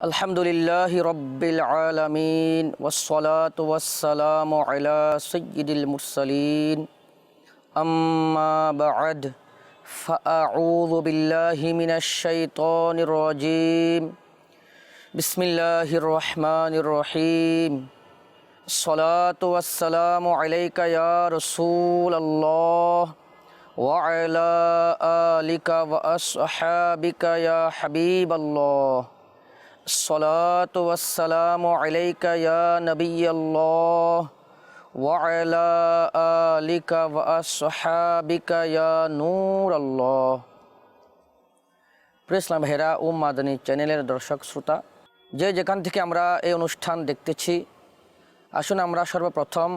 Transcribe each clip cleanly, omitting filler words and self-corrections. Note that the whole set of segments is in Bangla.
আলহামদুলিল্লাহি রব্বিল আলামিন ওয়াসসালাতু ওয়াসসালামু আলা সাইয়্যিদিল মুরসালিন আম্মা বা'দ ফাআউযু বিল্লাহি মিনাশ শাইতানির রাজীম বিসমিল্লাহির রহমানির রহিম আসসালাতু ওয়াসসালামু আলাইকা ইয়া রাসূলাল্লাহ ওয়া আলা আলিকা ওয়া আসহাবিকা ইয়া হাবিবাল্লাহ আসসালাতু ওয়াসসালামু আলাইকা ইয়া নবিয়াল্লাহ ওয়া আলা আলিকা ওয়া আসহাবিকা ইয়া নূরাল্লাহ। প্রিয় ইসলাম ভাইরা ও মাদানী চ্যানেলের দর্শক শ্রোতা, যে যেখান থেকে আমরা এই অনুষ্ঠান দেখতেছি, আসুন আমরা সর্বপ্রথম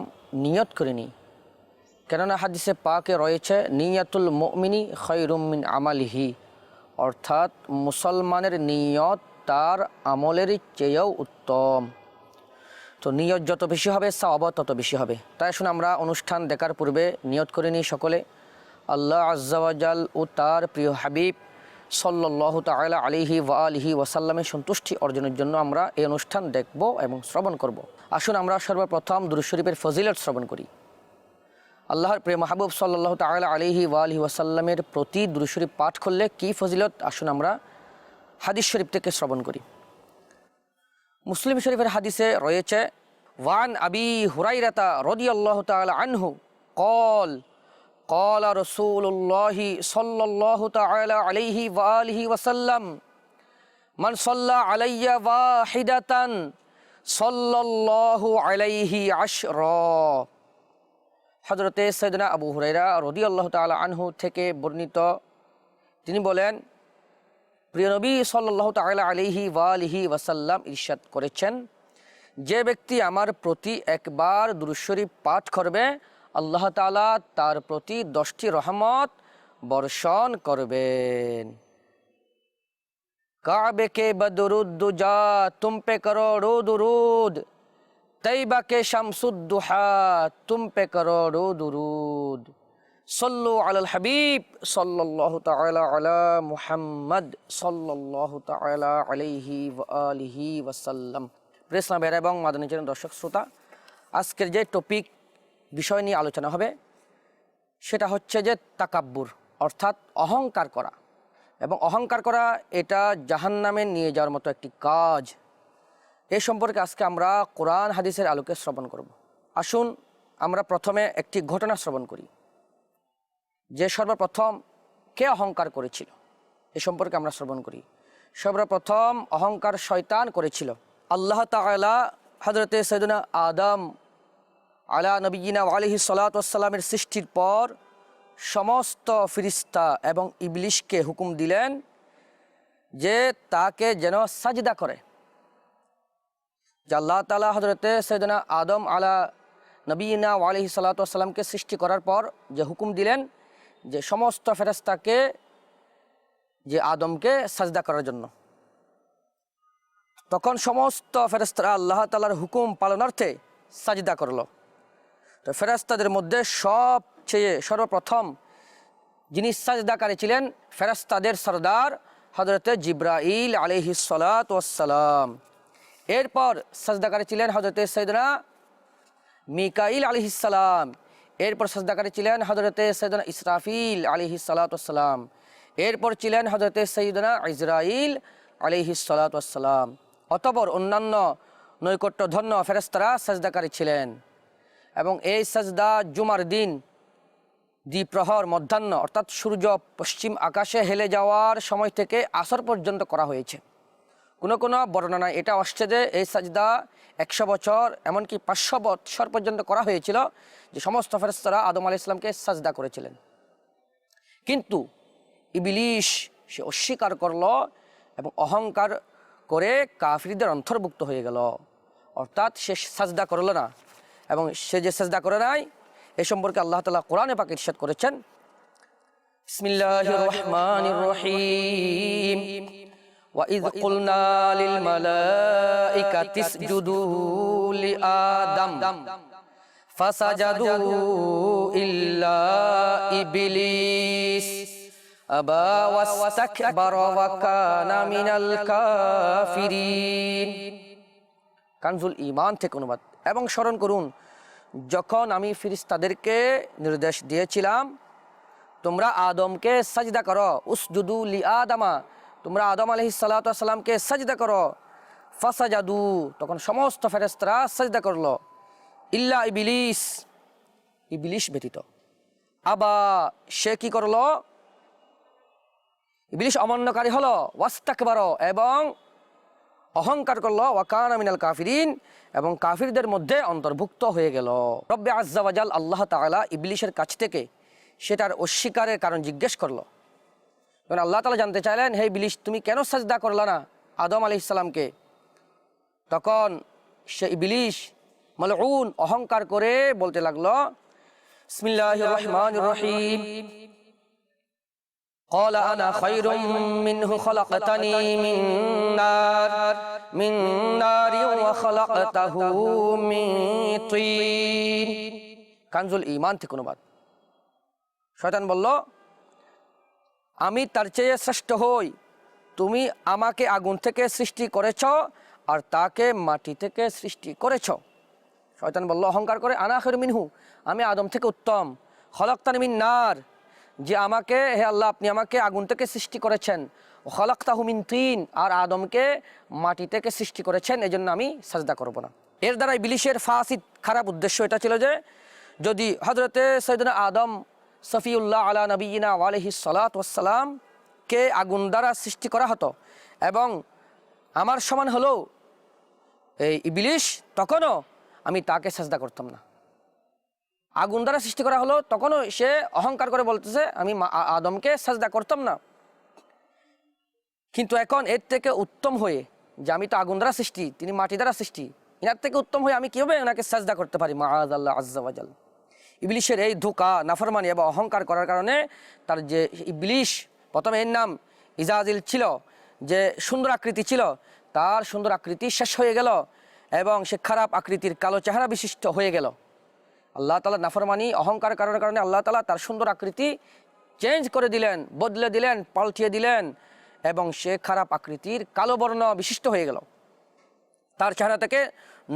নিয়ত করে নিই। কেননা হাদিসে পাকে রয়েছে নিয়াতুল মুমিনি খায়রুম মিন আমালিহি, অর্থাৎ মুসলমানের নিয়ত তার আমলের চেয়েও উত্তম। তো নিয়ত যত বেশি হবে সওয়াব তত বেশি হবে। তাই আসুন আমরা অনুষ্ঠান দেখার পূর্বে নিয়ত করে নিই সকলে, আল্লাহ আজ্জা ওয়া জাল ও তার প্রিয় হাবিব সাল্লাল্লাহু তাআলা আলাইহি ওয়া আলিহি ওয়াসাল্লামের সন্তুষ্টি অর্জনের জন্য আমরা এই অনুষ্ঠান দেখব এবং শ্রবণ করব। আসুন আমরা সর্বপ্রথম দুরূদ শরীফের ফজিলত শ্রবণ করি। আল্লাহর প্রিয় মাহবুব সাল্লাল্লাহু তাআলা আলাইহি ওয়া আলিহি ওয়াসাল্লামের প্রতি দুরূদ শরীফ পাঠ করলে কী ফজিলত, আসুন আমরা হাদিস শরীফ থেকে শ্রবণ করি। মুসলিম শরীফের হাদিসে রয়েছে, ওয়ান আবি হুরাইরাতা রাদিয়াল্লাহু তাআলা আনহু ক্বাল ক্বালা রাসূলুল্লাহি সাল্লাল্লাহু তাআলা আলাইহি ওয়া আলিহি ওয়াসাল্লাম মান সাল্লা আলাইয়া ওয়াহিদাতান সাল্লাল্লাহু আলাইহি আশরা। হযরতে সাইয়েদনা আবু হুরায়রা রাদিয়াল্লাহু তাআলা আনহু থেকে বর্ণিত, তিনি বলেন, প্রিয় নবী সাল্লাল্লাহু তাআলা আলাইহি ওয়া আলিহি ওয়াসাল্লাম ইরশাদ করেছেন, যে ব্যক্তি আমার প্রতি একবার দুরূদ শরীফ পাঠ করবে, আল্লাহ তাআলা তার প্রতি 10টি রহমত বর্ষণ করবেন। কাবে কে বদরুদ দুজা তুম পে করোড়ো দুরুদ, তৈবা কে শামসুদ দুহা তুম পে করোড়ো দুরুদ, সল্লু আলাল হাবিব সাল্লাল্লাহু তাআলা আলা মুহাম্মদ সাল্লাল্লাহু তাআলা আলাইহি ওয়া আলিহি ওয়াসাল্লাম। প্রিয় ইসলাম ভাইরা এবং মাদানী চ্যানেল দর্শক শ্রোতা, আজকের যে টপিক বিষয় নিয়ে আলোচনা হবে সেটা হচ্ছে যে তাকাব্বুর, অর্থাৎ অহংকার করা। এবং অহংকার করা এটা জাহান্নামে নিয়ে যাওয়ার মতো একটি কাজ। এই সম্পর্কে আজকে আমরা কোরআন হাদিসের আলোকে শ্রবণ করব। আসুন আমরা প্রথমে একটি ঘটনা শ্রবণ করি, যে সর্বপ্রথম কে অহংকার করেছিল এ সম্পর্কে আমরা শ্রবণ করি। সর্বপ্রথম অহংকার শয়তান করেছিল। আল্লাহ তাআলা হযরতে সাইয়েদনা আদম আলা নবিয়িনা ওয়া আলাইহিস সালাতু ওয়াস সালামের সৃষ্টির পর সমস্ত ফেরেশতা এবং ইবলিশকে হুকুম দিলেন যে তাকে যেন সাজদা করে। যে আল্লাহ তাআলা হযরতে সাইয়েদনা আদম আলা নবিয়িনা ওয়া আলাইহিস সালাতু ওয়াস সালামকে সৃষ্টি করার পর যে হুকুম দিলেন যে সমস্ত ফেরেশতাকে যে আদমকে সাজদা করার জন্য, তখন সমস্ত ফেরেশতারা আল্লাহ তাআলার হুকুম পালনার্থে সাজদা করলো। তো ফেরেশতাদের মধ্যে সবচেয়ে সর্বপ্রথম যিনি সাজদাকারী ছিলেন ফেরেশতাদের সরদার হযরতে জিবরাইল আলাইহিস সালাতু ওয়াস সালাম। এরপর সাজদাকারী ছিলেন হযরতে সাইয়েদনা মিকাইল আলাইহিস সালাম। এরপর সাজদাকারী ছিলেন হযরতে সাইয়েদনা ইসরাফিল আলাইহিস সালাতু ওয়াস সালাম। এরপর ছিলেন হযরতে সাইয়েদনা ইসরাইল আলাইহিস সালাতু ওয়াস সালাম। অতঃপর অন্যান্য নৈকট্যধন্য ফেরেশতারা সাজদাকারী ছিলেন। এবং এই সাজদা জুমার দিন দ্বিপ্রহর মধ্যাহ্ন, অর্থাৎ সূর্য পশ্চিম আকাশে হেলে যাওয়ার সময় থেকে আসর পর্যন্ত করা হয়েছে। কোনো কোনো বর্ণনায় এটা আসছে যে এই সাজদা 100 বছর এমনকি 500 বছর পর্যন্ত করা হয়েছিল, যে সমস্ত ফেরেশতারা আদম আলাইহিস সালামকে সাজদা করেছিলেন। কিন্তু ইবলিশ সে অস্বীকার করল এবং অহংকার করে কাফিরদের অন্তর্ভুক্ত হয়ে গেল, অর্থাৎ সে সাজদা করল না। এবং সে যে সাজদা করে নাই এ সম্পর্কে আল্লাহ তাআলা কোরআনে পাকে ইরশাদ করেছেন, বিসমিল্লাহির রহমানির রহিম, ওয়া ইয কুলনা লিল মালাইকাতি ইসজুদু লিআদম ফাসাজাদু ইল্লা ইবলিস আবা ওয়াস্তাকবারা ওয়া কানা মিনাল কাফিরিন। কানজুল ঈমান থেকে অনুবাদ। এবং স্মরণ করুন, যখন আমি ফেরেশতাদেরকে নির্দেশ দিয়েছিলাম তোমরা আদমকে সাজদা করো, উসজুদু লি আদামা, তোমরা আদম আলাইহিস সালাতু ওয়াস সালামকে সাজদা করো, ফাসাজাদু, তখন সমস্ত ফেরেশতারা সাজদা করলো, ইল্লা ইবলিস, ইবলিস ব্যতীত। আবা, সে কি করলো? ইবলিস অমান্যকারী হলো, ওয়াস্তাকবারা, এবং অহংকার করলো, ওয়া কানা মিনাল কাফিরিন, এবং কাফিরদের মধ্যে অন্তর্ভুক্ত হয়ে গেল। রব্বে আজ্জা ওয়া জাল, আল্লাহ তাআলা ইবলিসের কাছ থেকে সেটার অস্বীকারের কারণ জিজ্ঞেস করলো। যখন আল্লাহ তাআলা জানতে চাইলেন, হে ইবলিস, তুমি কেন সাজদা করলা না আদম আলাইহিস সালামকে, তখন সে ইবলিস মালউন অহংকার করে বলতে লাগলো, বিসমিল্লাহির রহমানির রহিম, قال أنا خير منه خلقتني من نار وخلقته من طين। কানজুল ঈমান থেকে অনুবাদ। শয়তান বলল, আমি তার চেয়ে শ্রেষ্ঠ হই, তুমি আমাকে আগুন থেকে সৃষ্টি করেছ আর তাকে মাটি থেকে সৃষ্টি করেছ। শয়তান বলল অহংকার করে, আনা খায়রুম মিনহু, আমি আদম থেকে উত্তম, খলাকতানি মিন নার, যে আমাকে, হে আল্লাহ, আপনি আমাকে আগুন থেকে সৃষ্টি করেছেন, খলাকতাহু মিন তিন, আর আদমকে মাটি থেকে সৃষ্টি করেছেন, এজন্য আমি সাজদা করব না। এর দ্বারা ইবলিসের ফাসিদ খারাপ উদ্দেশ্য এটা ছিল যে যদি হযরতে সাইয়েদনা আদম সফিউল্লাহ আলা নবিয়িনা ওয়া আলাইহিস সালাতু ওয়াস সালাম কে আগুন দ্বারা সৃষ্টি করা হতো এবং আমার সমান হলো এই ইবলিস, তখনও আমি তাকে সাজদা করতাম না। আগুন দ্বারা সৃষ্টি করা হলো, তখনও সে অহংকার করে বলতেছে আমি আদমকে সাজদা করতাম না। কিন্তু এখন এর থেকে উত্তম হয়ে, যে আমি তো আগুন দ্বারা সৃষ্টি, তিনি মাটি দ্বারা সৃষ্টি, এর থেকে উত্তম হয়ে আমি কীভাবে ওনাকে সাজদা করতে পারি? মাআযাল্লাহ আযজা ওয়া জাল। ইবলিসের এই ধোঁকা, নাফরমানি এবং অহংকার করার কারণে তার যে ইবলিস, প্রথমে এর নাম ইজাজিল ছিল, যে সুন্দর আকৃতি ছিল, তার সুন্দর আকৃতি শেষ হয়ে গেল এবং সে খারাপ আকৃতির কালো চেহারা বিশিষ্ট হয়ে গেল। আল্লাহ তাআলা নাফরমানি অহংকার করার কারণে আল্লাহ তাআলা তার সুন্দর আকৃতি চেঞ্জ করে দিলেন, বদলে দিলেন, পাল্টিয়ে দিলেন এবং সে খারাপ আকৃতির কালো বর্ণ বিশিষ্ট হয়ে গেল। তার চেহারা থেকে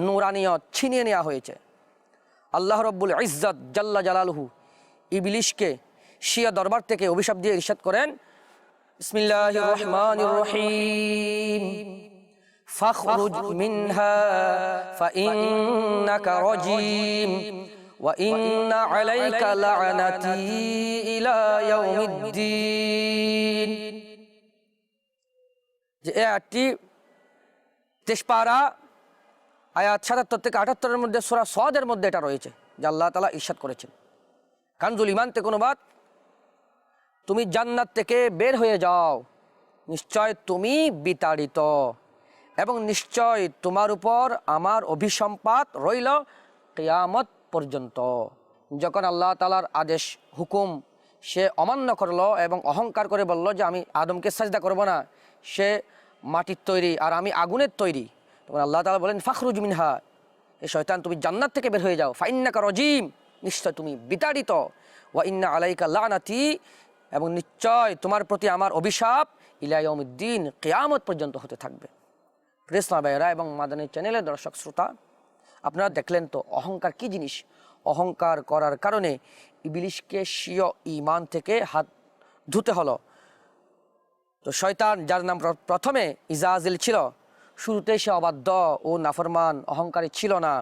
নূরানিয়ত ছিনিয়ে নেওয়া হয়েছে। আল্লাহ রব্বুল ইজ্জত জাল্লা জালালুহু ইবলিসকে শিয়া দরবার থেকে অভিশাপ দিয়ে ইরশাদ করেন, বিসমিল্লাহির রহমানির রহিম, ফাখরুজ মিনহা ফাইন্নাকা রাজিম ওয়া ইন্না আলাইকা লা'নাতি ইলা ইয়াউমিদ্দিন। যে আয়াতটি 23 পারা আয়াত 77 থেকে 78-এর মধ্যে সূরা সাদের মধ্যে এটা রয়েছে, যে আল্লাহ তাআলা ইরশাদ করেছেন। কানজুল ঈমান থেকে অনুবাদ, তুমি জান্নাত থেকে বের হয়ে যাও, নিশ্চয় তুমি বিতাড়িত এবং নিশ্চয় তোমার উপর আমার অভিসম্পাত রইল কিয়ামত পর্যন্ত। যখন আল্লাহ তাআলার আদেশ হুকুম সে অমান্য করলো এবং অহংকার করে বলল যে আমি আদমকে সাজদা করব না, সে মাটির তৈরি আর আমি আগুনের তৈরি, তখন আল্লাহ তাআলা বলেন ফাখরুজ মিনহা, এ শয়তান তুমি জান্নাত থেকে বের হয়ে যাও, ফাইন্নাকা রাজিম, নিশ্চয় তুমি বিতাড়িত, ওয়া ইন্না আলাইকা লা'নাতি, এবং নিশ্চয় তোমার প্রতি আমার অভিশাপ ইলা ইয়াউমিদ্দিন, কিয়ামত পর্যন্ত হতে থাকবে। প্রিয় ইসলাম ভাইয়েরা এবং মাদানী চ্যানেলের দর্শক শ্রোতা, আপনারা দেখলেন তো অহংকার কি জিনিস। অহংকার করার কারণে ইবলিসকে স্বীয় ঈমান থেকে হাত ধুতে হলো। তো শয়তান, যার নাম প্রথমে ইজাজিল ছিল, শুরুতেই সে অবাধ্য ও নাফরমান অহংকারী ছিল না,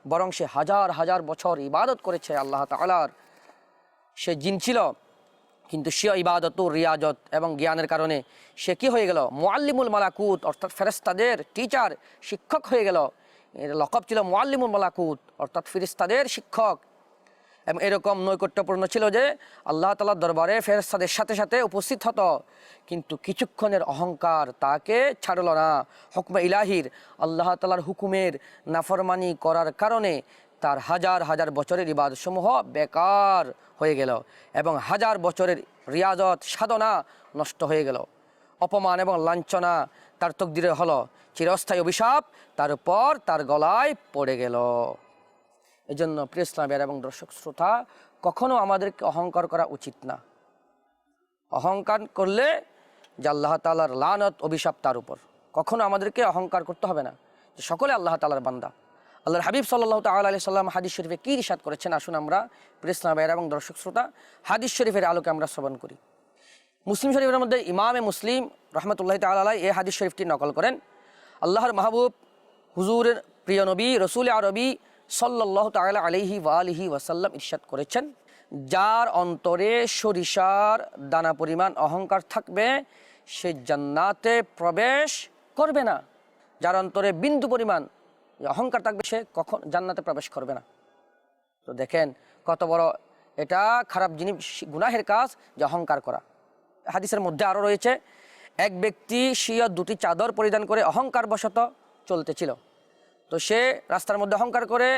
বরং সে হাজার হাজার বছর ইবাদত করেছে আল্লাহ তাআলার। সে জিন ছিল, কিন্তু সে ইবাদত ও রিয়াজত এবং জ্ঞানের কারণে সে কি হয়ে গেল? মুআল্লিমুল মালাকুত, অর্থাৎ ফেরেশতাদের টিচার, শিক্ষক হয়ে গেল। এর লকব ছিল মুআল্লিমুল মালাকুত, অর্থাৎ ফেরেশতাদের শিক্ষক। এবং এরকম নৈকট্যপূর্ণ ছিল যে আল্লাহ তাআলার দরবারে ফেরেশতাদের সাথে সাথে উপস্থিত হতো, কিন্তু কিছুক্ষণের অহংকার তাকে ছাড়ল না। হুকমে ইলাহির, আল্লাহ তাআলার হুকুমের নাফরমানি করার কারণে তার হাজার হাজার বছরের ইবাদতসমূহ বেকার হয়ে গেল এবং হাজার বছরের রিয়াজত সাধনা নষ্ট হয়ে গেল। অপমান এবং লাঞ্ছনা তার তকদিরে হলো, চিরস্থায়ী অভিশাপ তার উপর তার গলায় পড়ে গেল। এজন্য প্রিয় ইসলামের এবং দর্শক শ্রোতা, কখনো আমাদেরকে অহংকার করা উচিত না। অহংকার করলে যে আল্লাহ তাআলার লানত অভিশাপ তার উপর। কখনো আমাদেরকে অহংকার করতে হবে না যে সকলে আল্লাহ তাআলার বান্দা। আল্লাহর হাবিব সাল্লাল্লাহু তাআলা আলাইহি সাল্লাম হাদিস শরীফে কী ইরশাদ করেছেন, আসুন আমরা প্রিয় ইসলাম ভাইয়েরা এবং দর্শক শ্রোতা হাদিস শরীফের আলোকে আমরা শ্রবণ করি। মুসলিম শরীফের মধ্যে ইমামে মুসলিম রহমতুল্লাহি তাআলা আলাইহি এই হাদিস শরীফটি নকল করেন। আল্লাহর মাহবুব হুজুরের প্রিয় নবী রসুল আরবি সাল্লাল্লাহু তাআলা আলাইহি ওয়া আলিহি ওয়াসাল্লাম ইরশাদ করেছেন, যার অন্তরে সরিষার দানা পরিমাণ অহংকার থাকবে সে জান্নাতে প্রবেশ করবে না। যার অন্তরে বিন্দু পরিমাণ অহংকার থাকবে সে কখন জান্নাতে প্রবেশ করবে না। তো দেখেন কত বড় এটা খারাপ জিনিস, গুনাহের কাজ যে অহংকার করা। হাদিসের মধ্যে আরও রয়েছে, এক ব্যক্তি স্বীয় দুটি চাদর পরিধান করে অহংকার বশত চলতেছিল। তো সে রাস্তার মধ্যে অহংকার করে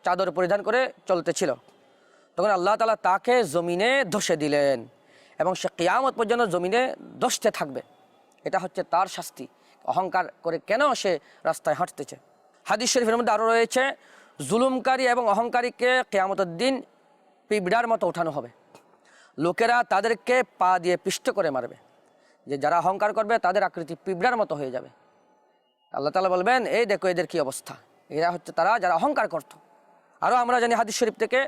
চাদর পরিধান করে চলতেছিল, তখন আল্লাহ তাআলা তাকে জমিনে ধসে দিলেন এবং সে কিয়ামত পর্যন্ত জমিনে ধসতে থাকবে। এটা হচ্ছে তার শাস্তি, অহংকার করে কেন সে রাস্তায় হাঁটতেছে। হাদিস শরীফের মধ্যে আরও রয়েছে, জুলুমকারী এবং অহংকারীকে কিয়ামতের দিন পিঁপড়ার মতো ওঠানো হবে। লোকেরা তাদেরকে পা দিয়ে পিষ্ট করে মারবে, যে যারা অহংকার করবে তাদের আকৃতি পিঁপড়ার মতো হয়ে যাবে। আল্লাহ তাআলা বলবেন, এই দেখো এদের কি অবস্থা, এরা হচ্ছে তারা যারা অহংকার করত। আরও আমরা জানি হাদিস শরীফ থেকে,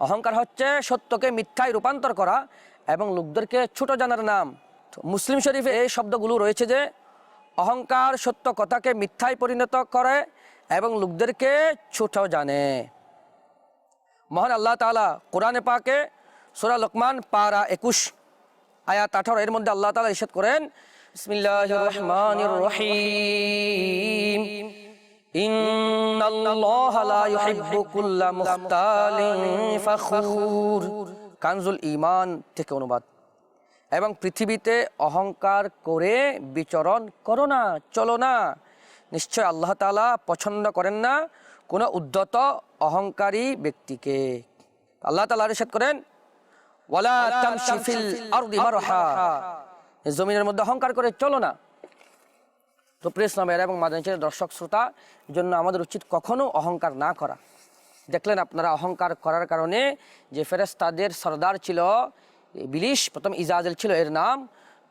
অহংকার হচ্ছে সত্যকে মিথ্যায় রূপান্তর করা এবং লোকদেরকে ছোট জানার নাম। মুসলিম শরীফে এই শব্দগুলো রয়েছে যে অহংকার সত্য কথাকে মিথ্যায় পরিণত করে এবং লোকদেরকে ছোট জানে। মহান আল্লাহ তাআলা কোরআনে পাকে সূরা লোকমান পারা 21 আয়াত 18 এর মধ্যে আল্লাহ তাআলা ইরশাদ করেন, বিসমিল্লাহির রহমানির রহিম, ইন্নাল্লাহা লা ইউহিব্বু কুল্লা মুখতালিন ফাখুর। কানজুল ঈমান থেকে অনুবাদ। এবং পৃথিবীতে অহংকার করে বিচরণ করো না, চলো না। নিশ্চয় আল্লাহ তাআলা পছন্দ করেন না কোনো উদ্ধত অহংকারী ব্যক্তিকে। আল্লাহ তাআলা ইরশাদ করেন, ওয়ালা তামশি ফিল আরদি মারহা, জমিনের মধ্যে অহংকার করে চলো না। তো প্রিয় ইসলাম ভাইয়েরা এবং মাদানী চ্যানেলের দর্শক শ্রোতা, জন্য আমাদের উচিত কখনো অহংকার না করা। দেখলেন আপনারা, অহংকার করার কারণে যে ফেরেশতাদের সরদার ছিল ইবলিস, প্রথম ইজাজেল ছিল এর নাম,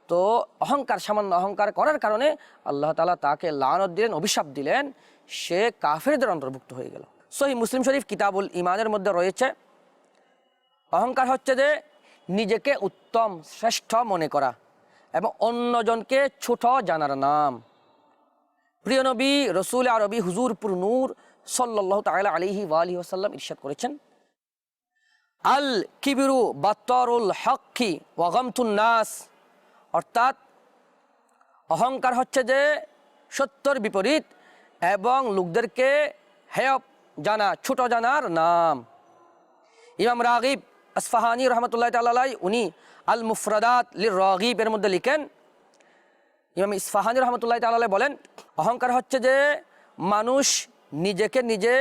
তো অহংকার, সামান্য অহংকার করার কারণে আল্লাহ তাআলা তাকে লানত দিলেন, অভিশাপ দিলেন, সে কাফেরদের অন্তর্ভুক্ত হয়ে গেল। সহিহ মুসলিম শরীফ কিতাবুল ঈমানের মধ্যে রয়েছে, অহংকার হচ্ছে যে নিজেকে উত্তম শ্রেষ্ঠ মনে করা এবং অন্যজনকে ছোট জানার নাম। প্রিয় নবী রসুল আরবি হুজুর পুর নূর সাল্লাল্লাহু তাআলা আলাইহি ওয়া আলিহি ওয়াসাল্লাম ইরশাদ করেছেন, আল কিবরু বাতারুল হক্কি ওয়া গামতুন নাস, অর্থাৎ অহংকার হচ্ছে যে সত্যর বিপরীত এবং লোকদেরকে হেয় জানা, ছোট জানার নাম। ইমাম রাগিব আসফাহানি রহমতুল্লাহ তাআলা আলাইহি উনি আল মুফরাদাত লির রাগিব এর মধ্যে লিখেন, ইমাম ইসফাহানি রহমতুল্লাহ তাআলা আলাইহি বলেন, অহংকার হচ্ছে যে মানুষ নিজেকে নিজে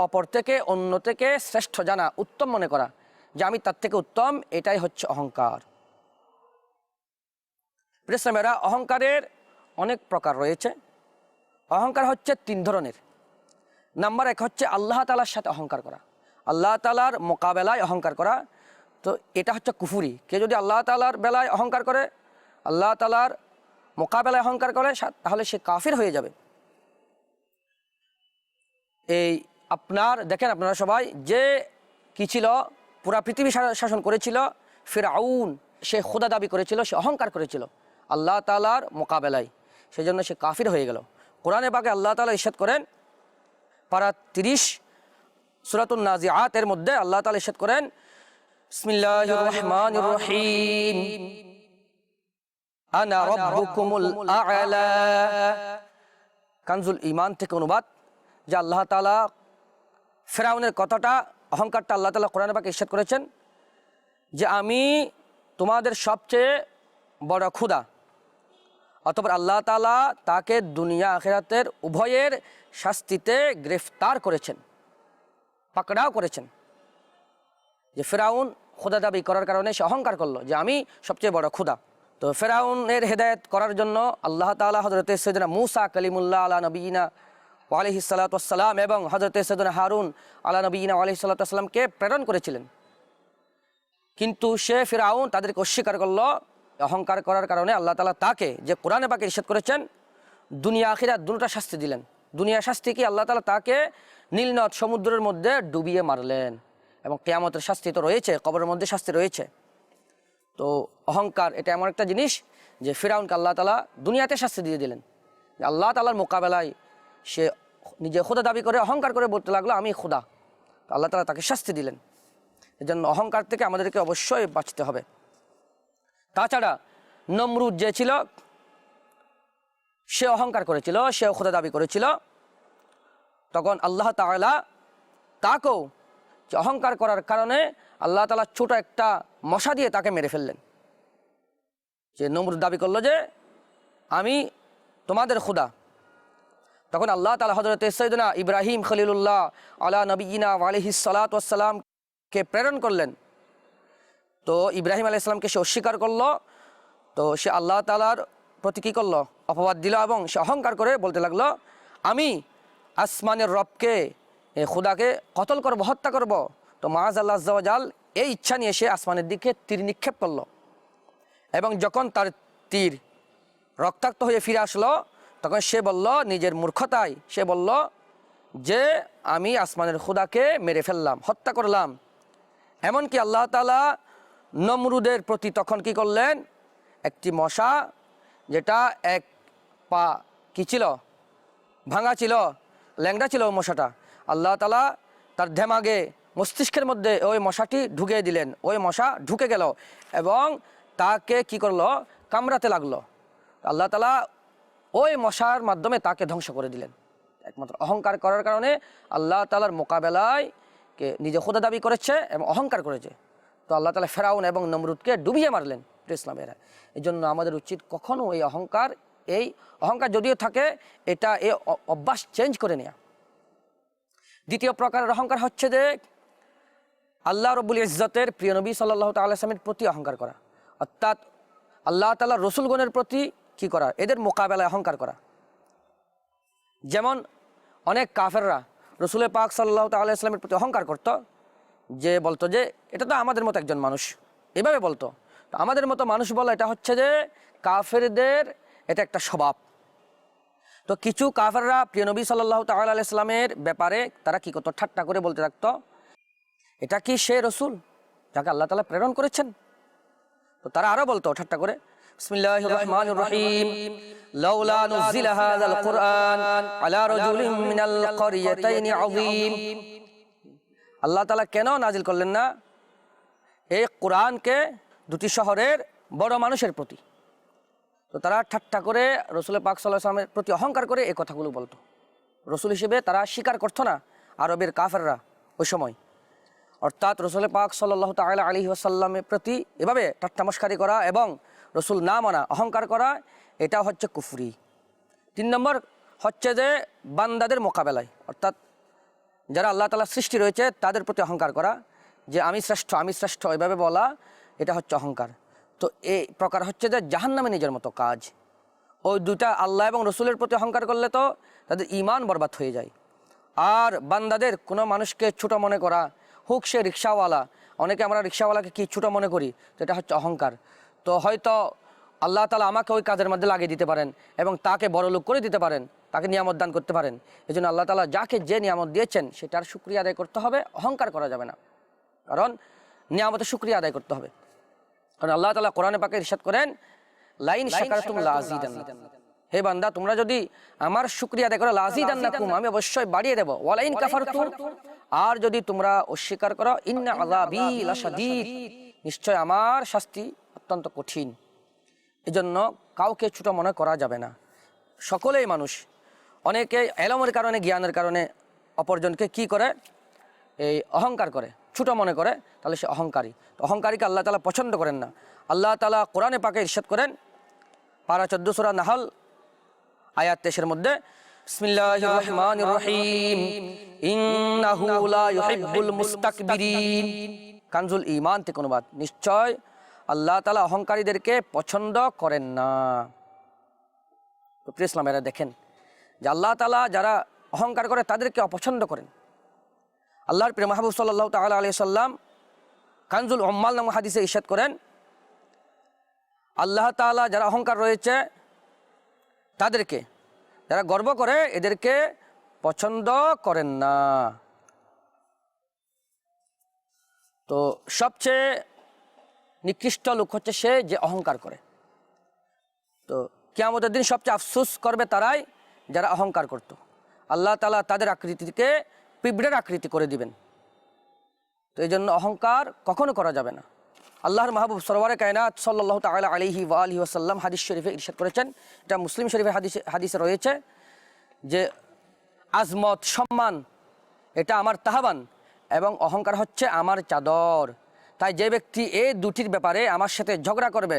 অপর থেকে, অন্য থেকে শ্রেষ্ঠ জানা, উত্তম মনে করা, যে আমি তার থেকে উত্তম, এটাই হচ্ছে অহংকার। প্রিয়সমেরা, অহংকারের অনেক প্রকার রয়েছে। অহংকার হচ্ছে 3 ধরনের। নাম্বার 1 হচ্ছে আল্লাহ তাআলার সাথে অহংকার করা, আল্লাহ তাআলার মোকাবেলায় অহংকার করা। তো এটা হচ্ছে কুফুরি। কে যদি আল্লাহ তাআলার বেলায় অহংকার করে, আল্লাহ তাআলার মোকাবেলায় অহংকার করে, তাহলে সে কাফির হয়ে যাবে। এই আপনার দেখেন, আপনারা সবাই যে কি ছিল, পুরা পৃথিবী শাসন করেছিল ফিরআউন, সে খোদা দাবি করেছিল, সে অহংকার করেছিল আল্লাহ তাআলার মোকাবেলায়, সেজন্য সে কাফির হয়ে গেল। কোরআনে পাকে আল্লাহ তাআলা ইরশাদ করেন, পারা 30 সূরাতুন নাজিআত এর মধ্যে আল্লাহ তাআলা ইরশাদ করেন, বিসমিল্লাহির রহমানির রহিম, আনা রাব্বুকুমুল আ'লা। কানজুল ঈমান থেকে অনুবাদ, যে আল্লাহ তাআলা ফিরআউনের কথাটা, অহংকারটা আল্লাহ তাআলা কোরআনে পাকে ইরশাদ করেছেন যে আমি তোমাদের সবচেয়ে বড় খোদা। অতঃপর আল্লাহ তাআলা তাকে দুনিয়া আখিরাতের উভয়ের শাস্তিতে গ্রেফতার করেছেন, পাকড়াও করেছেন। যে ফিরআউন খোদা দাবি করার কারণে সে অহংকার করলো যে আমি সবচেয়ে বড় খোদা। তো ফিরআউনের হেদায়েত করার জন্য আল্লাহ তাআলা হযরতে সাইয়েদনা মূসা কালিমুল্লাহ আলা নবিয়িনা ওয়া আলাইহিস সালাতু ওয়াস সালাম এবং হযরতে সাইয়েদনা হারুন আলা নবিয়িনা ওয়া আলাইহিস সালাতু ওয়াস সালামকে প্রেরণ করেছিলেন। কিন্তু সে ফিরআউন তাদেরকে অস্বীকার করলো অহংকার করার কারণে আল্লাহ তাআলা তাকে, যে কোরআনে পাকে ইরশাদ করেছেন, দুনিয়া আখিরাত দুটোটা শাস্তি দিলেন। দুনিয়া শাস্তি কি? আল্লাহ তাআলা তাকে নীলনদ সমুদ্রের মধ্যে ডুবিয়ে মারলেন, এবং কিয়ামতের শাস্তি তো রয়েছে, কবরের মধ্যে শাস্তি রয়েছে। তো অহংকার এটা এমন একটা জিনিস যে ফিরাউনকে আল্লাহ তাআলা দুনিয়াতে শাস্তি দিয়ে দিলেন। আল্লাহ তাআলার মোকাবেলায় সে নিজে খোদা দাবি করে অহংকার করে বলতে লাগলো আমি খোদা। তো আল্লাহ তাআলা তাকে শাস্তি দিলেন। এজন্য অহংকার থেকে আমাদেরকে অবশ্যই বাঁচতে হবে। তাছাড়া নমরুদ যে ছিল, সে অহংকার করেছিল, সে খোদা দাবি করেছিল। তখন আল্লাহ তাআলা তাকেও অহংকার করার কারণে আল্লাহ তাআলা ছোট একটা মশা দিয়ে তাকে মেরে ফেললেন। যে নমরুদ দাবি করলো যে আমি তোমাদের খোদা। তখন আল্লাহ তাআলা হযরত সাইয়েদনা ইব্রাহিম খলিলুল্লাহ আলা নবিয়িনা ওয়া আলাইহিস সালাতু ওয়াস সালামকে প্রেরণ করলেন। তো ইব্রাহিম আলাইহিস সালামকে সে অস্বীকার করলো। তো সে আল্লাহ তাআলার প্রতি কী করলো? অপবাদ দিল, এবং সে অহংকার করে বলতে লাগলো আমি আসমানের রবকে, খুদাকে কতল করব, হত্যা করব। তো মাআযাল্লাহ আযজা ওয়া জাল এই ইচ্ছা নিয়ে সে আসমানের দিকে তীর নিক্ষেপ করলো, এবং যখন তার তীর রক্তাক্ত হয়ে ফিরে আসলো, তখন সে বলল নিজের মূর্খতায়, সে বলল যে আমি আসমানের খুদাকে মেরে ফেললাম, হত্যা করলাম। এমনকি আল্লাহ তাআলা নমরুদের প্রতি তখন কি করলেন? একটি মশা, যেটা এক পা কি ছিল, ভাঙা ছিল, ল্যাংড়া ছিল মশাটা, আল্লাহ তাআলা তার দেমাগে, মস্তিষ্কের মধ্যে ওই মশাটি ঢুকিয়ে দিলেন। ওই মশা ঢুকে গেল এবং তাকে কি করলো? কামড়াতে লাগলো। আল্লাহ তাআলা ওই মশার মাধ্যমে তাকে ধ্বংস করে দিলেন। একমাত্র অহংকার করার কারণে আল্লাহ তাআলার মোকাবেলায় কে নিজে খোদা দাবি করেছে এবং অহংকার করেছে। তো আল্লাহ তাআলা ফেরাউন এবং নমরুদকে ডুবিয়ে মারলেন ইসলামের। এই জন্য আমাদের উচিত কখনো এই অহংকার যদিও থাকে, এটা এই অভ্যাস চেঞ্জ করে নেওয়া। দ্বিতীয় প্রকারের অহংকার হচ্ছে যে আল্লাহ রব্বুল ইজ্জতের প্রিয় নবী সাল্লাল্লাহু তাআলা আলাইহি ওয়াসাল্লামের প্রতি অহংকার করা, অর্থাৎ আল্লাহ তাআলার রসুলগণের প্রতি কি করা? এদের মোকাবেলায় অহংকার করা। যেমন অনেক কাফেররা রসুলের পাক সাল্লাল্লাহু তাআলা আলাইহি ওয়াসাল্লামের প্রতি অহংকার করত, যে বলতো যে এটা তো আমাদের মতো একজন মানুষ, এভাবে বলতো। তো আমাদের মতো মানুষ বলা এটা হচ্ছে যে কাফেরদের এটা একটা স্বভাব। তো কিছু কাফেররা প্রিয় নবী সাল্লাল্লাহু তাআলা আলাইহি ওয়াসাল্লামের ব্যাপারে তারা কি করতো? ঠাট্টা করে বলতে থাকতো, এটা কি সে রসুল যাকে আল্লাহ তাআলা প্রেরণ করেছেন? তো তারা আরো বলতো ঠাট্টা করে, বিসমিল্লাহির রহমানির রহিম, লাউলা নুজিলা হাযাল কুরআন আলা রাজুলিন মিনাল ক্বরিয়াতাইনি আযীম। আল্লাহ তাআলা কেন নাজিল করলেন না এই কোরআনকে দুটি শহরের বড় মানুষের প্রতি? তো তারা ঠাট্টা করে রসুল পাক সাল্লাল্লাহু আলাইহি ওয়াসাল্লামের প্রতি অহংকার করে এই কথাগুলো বলতো। রসুল হিসেবে তারা স্বীকার করতো না আরবের কাফেররা ওই সময়। অর্থাৎ রসুল পাক সাল্লাল্লাহু তাআলা আলাইহি ওয়াসাল্লামের প্রতি এভাবে ঠাট্টামস্কারি করা এবং রসুল না মানা, অহংকার করা, এটা হচ্ছে কুফরি। 3 নম্বর হচ্ছে যে বান্দাদের মোকাবেলায়, অর্থাৎ যারা আল্লাহ তাআলার সৃষ্টি রয়েছে তাদের প্রতি অহংকার করা, যে আমি শ্রেষ্ঠ এভাবে বলা, এটা হচ্ছে অহংকার। তো এই প্রকার হচ্ছে যে জাহান্নামে নিজের মতো কাজ। ওই দুটা আল্লাহ এবং রসুলের প্রতি অহংকার করলে তো তাদের ঈমান বরবাদ হয়ে যায়। আর বান্দাদের কোনো মানুষকে ছোট মনে করা, হোক সে রিক্সাওয়ালা, অনেকে আমরা রিক্সাওয়ালাকে কি ছোট মনে করি, তো এটা হচ্ছে অহংকার। তো হয়তো আল্লাহ তাআলা আমাকে ওই কাজের মধ্যে লাগিয়ে দিতে পারেন এবং তাকে বড়লোক করে দিতে পারেন, তাকে নিয়ামত দান করতে পারেন। এই জন্য আল্লাহ তাআলা যাকে যে নিয়ামত দিয়েছেন সেটার শুকরিয়া আদায় করতে হবে, অহংকার করা যাবে না। কারণ নিয়ামতের শুকরিয়া আদায় করতে হবে। কারণ আল্লাহ তাআলা কোরআনে পাকে ইরশাদ করেন, লাইন শাকারতুম লাযিদান্নাকুম, হে বান্দা তোমরা যদি আমার শুকরিয়া আদায় করো, লাযিদান্নাকুম, আমি অবশ্যই বাড়িয়ে দেব। ওয়ালাইন কাফারতুম, আর যদি তোমরা অস্বীকার করো, ইন্না আযাবি লাশাদীদ, নিশ্চয় আমার শাস্তি অত্যন্ত কঠিন। এজন্য কাউকে ছোট মনে করা যাবে না। সকলেই মানুষ। অনেকে এলমের কারণে, জ্ঞানের কারণে অপরজনকে কি করে? এই অহংকার করে, ছোট মনে করে, তাহলে সে অহংকারী। তো অহংকারীকে আল্লাহ তাআলা পছন্দ করেন না। আল্লাহ তাআলা কোরআনে পাকে ইরশাদ করেন, পারা 14 সূরা নাহল আয়াত 23 মধ্যে, বিসমিল্লাহির রহমানির রহিম, ইন্নাহু লা ইউহিব্বুল মুস্তাকবিরিন। কানজুল ঈমান থেকে অনুবাদ, নিশ্চয় আল্লাহ তাআলা অহংকারীদেরকে পছন্দ করেন না। তো প্রিয় ইসলামেরা দেখেন যে আল্লাহ তাআলা যারা অহংকার করে তাদেরকে অপছন্দ করেন। আল্লাহর প্রিয় মাহবুব সাল্লাল্লাহু তাআলা আলাইহি সাল্লাম কানজুল উম্মাল নামক হাদিসে ইরশাদ করেন, আল্লাহ তাআলা যারা অহংকার রয়েছে তাদেরকে, যারা গর্ব করে এদেরকে পছন্দ করেন না। তো সবচেয়ে নিকৃষ্ট লোক হচ্ছে সে যে অহংকার করে। তো কিয়ামতের দিন সবচেয়ে আফসোস করবে তারাই যারা অহংকার করত। আল্লাহ তাআলা তাদের আকৃতিকে পিঁপড়ের আকৃতি করে দিবেন। তো এই জন্য অহংকার কখনো করা যাবে না। আল্লাহর মাহবুব সরওয়ারে কায়নাত সাল্লাল্লাহু তাআলা আলাইহি ওয়া আলিহি ওয়াসাল্লাম হাদিস শরীফে ইরশাদ করেছেন, এটা মুসলিম শরীফের হাদিসে রয়েছে যে আজমত, সম্মান এটা আমার তাহাবান এবং অহংকার হচ্ছে আমার চাদর। তাই যে ব্যক্তি এই দুটির ব্যাপারে আমার সাথে ঝগড়া করবে,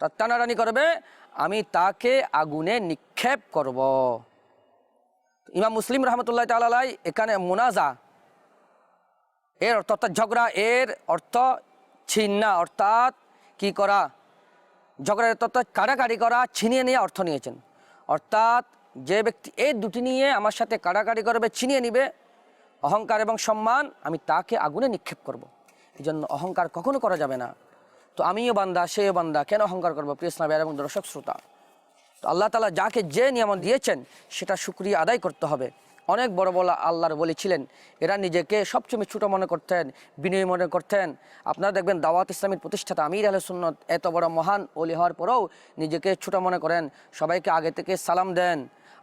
তার টানাটানি করবে, আমি তাকে আগুনে নিক্ষেপ করব। ইমাম মুসলিম রহমতুল্লাহ তাআলা আলাইহি এখানে মুনাজা এর অর্থ, অর্থাৎ ঝগড়া এর অর্থ ছিন্না, অর্থাৎ কি করা, ঝগড়ার অর্থাৎ কাড়াকাড়ি করা, ছিনিয়ে নিয়ে অর্থ নিয়েছেন। অর্থাৎ যে ব্যক্তি এই দুটি নিয়ে আমার সাথে কাড়াকাড়ি করবে, ছিনিয়ে নিবে, অহংকার এবং সম্মান, আমি তাকে আগুনে নিক্ষেপ করব। এই জন্য অহংকার কখনো করা যাবে না। তো আমিও বান্দা, সেও বান্দা, কেন অহংকার করবো প্রিয় ইসলাম ভাইয়েরা এবং দর্শক শ্রোতা? তো আল্লাহ তাআলা যাকে যে নিয়ামত দিয়েছেন সেটা শুকরিয়া আদায় করতে হবে। অনেক বড় বড় আল্লাহর ওলি ছিলেন, এরা নিজেকে সবচেয়ে ছোটো মনে করতেন, বিনয়ী মনে করতেন। আপনারা দেখবেন দাওয়াত ইসলামের প্রতিষ্ঠাতা আমির আহলে সুন্নাত এত বড় মহান ওলি হওয়ার পরেও নিজেকে ছোটো মনে করেন, সবাইকে আগে থেকে সালাম দেন।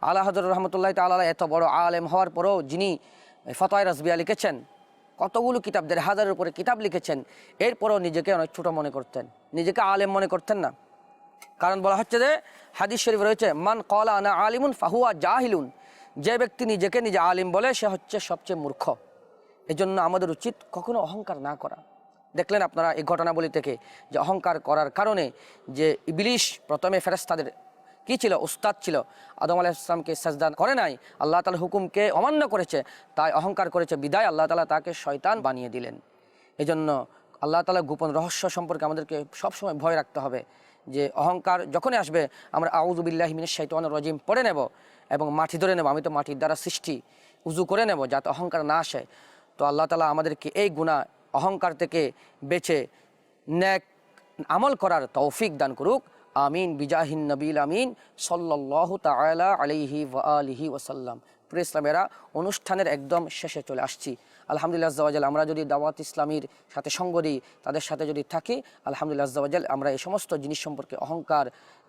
আলা হযরত রহমতুল্লাহ তাআলা এত বড় আলেম হওয়ার পরেও, যিনি ফতোয়া রাসবিয়া লিখেছেন, কতগুলো কিতাব, ১,৫০০-এর উপরে কিতাব লিখেছেন, এরপরেও নিজেকে অনেক ছোটো মনে করতেন, নিজেকে আলেম মনে করতেন না। কারণ বলা হচ্ছে যে হাদিস শরীফ রয়েছে, মান ক্বালা আনা আলিমুন ফাহুয়া জাহিলুন, যে ব্যক্তি নিজেকে নিজে আলিম বলে সে হচ্ছে সবচেয়ে মূর্খ। এজন্য আমাদের উচিত কখনো অহংকার না করা। দেখলেন আপনারা এই ঘটনাবলী থেকে যে অহংকার করার কারণে যে ইবলিশ প্রথমে ফেরেশতাদের কি ছিল, উস্তাদ ছিল, আদম আলাইহিস সালামকে সাজদা করে নাই, আল্লাহ তাআলার হুকুমকে অমান্য করেছে, তাই অহংকার করেছে, বিদায় আল্লাহ তাআলা তাকে শয়তান বানিয়ে দিলেন। এজন্য আল্লাহ তাআলার গোপন রহস্য সম্পর্কে আমাদেরকে সবসময় ভয় রাখতে হবে যে অহংকার যখনই আসবে আমরা আউযু বিল্লাহি মিনাশ শাইতানির রাজিম পড়ে নেব এবং মাটি ধরে নেব, আমি তো মাটির দ্বারা সৃষ্টি, উজু করে নেব যাতে অহংকার না আসে। তো আল্লাহ তাআলা আমাদেরকে এই গুনাহ, অহংকার থেকে বেঁচে নেক আমল করার তৌফিক দান করুক। আমিন বিজাহিন নবীল আমিন সাল্লাল্লাহু তাআলা আলাইহি ওয়া আলিহি ওয়াসাল্লাম। প্রিয় ইসলামেরা, অনুষ্ঠানের একদম শেষে চলে আসছি। আলহামদুলিল্লাহ আজ্জা ওয়া জাল, আমরা যদি দাওয়াত ইসলামীর সাথে সঙ্গ দিই, তাদের সাথে যদি থাকি, আলহামদুলিল্লাহ আজ্জা ওয়া জাল, আমরা এই সমস্ত জিনিস সম্পর্কে, অহংকার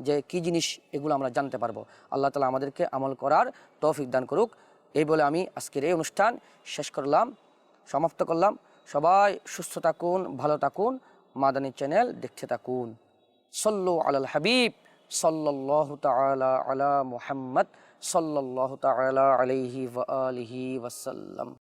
যে কি জিনিস, এগুলো আমরা জানতে পারবো। আল্লাহ তাআলা আমাদেরকে আমল করার তৌফিক দান করুক। এই বলে আমি আজকের এই অনুষ্ঠান শেষ করলাম, সমাপ্ত করলাম। সবাই সুস্থ থাকুন, ভালো থাকুন, মাদানী চ্যানেল দেখতে থাকুন। সল্লু আলাল হাবিব সাল্লাল্লাহু তাআলা আলা মুহাম্মদ সাল্লাল্লাহু তাআলা আলাইহি ওয়া আলিহি ওয়াসাল্লাম।